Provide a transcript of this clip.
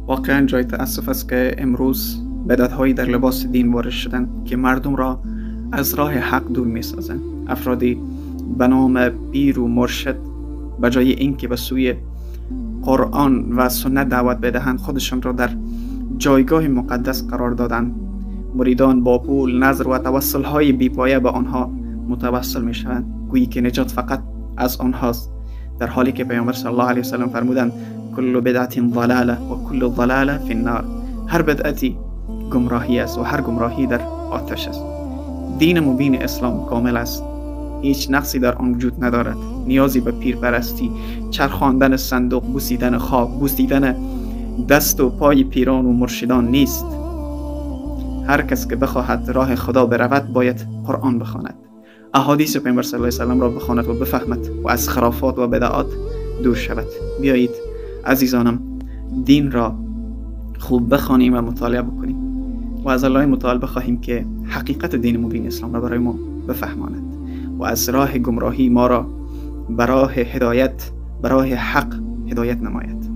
واقعا جای تأسف است که امروز بدعت‌هایی در لباس دین وارد شدن که مردم را از راه حق دور می‌سازند. افرادی به نام پیر و مرشد به جای اینکه به سوی قرآن و سنت دعوت بدهند، خودشان را در جایگاه مقدس قرار دادند. مریدان با پول، نذر و توسل‌های بی‌پایه به آنها متوسل می‌شوند، گویی که نجات فقط از آنهاست، در حالی که پیامبر صلی الله علیه و سلم فرمودند کل بدعت ضلاله و کل ضلاله فی النار. هر بدعتی گمراهی است و هر گمراهی در آتش است. دین مبین اسلام کامل است، هیچ نقصی در آن وجود ندارد. نیازی به پیرپرستی، چرخاندن صندوق، بوسیدن خاک، بوسیدن دست و پای پیران و مرشدان نیست. هر کس که بخواهد راه خدا برود باید قرآن بخواند، احادیث پیامبر صلی الله علیه و سلم را بخواند و بفهمد و از خرافات و بدعات دور شود. بیایید عزیزانم دین را خوب بخوانیم و مطالعه بکنیم و از الله متعال بخواهیم که حقیقت دین مبین اسلام را برای ما بفهماند و از راه گمراهی ما را برای هدایت، برای حق هدایت نماید.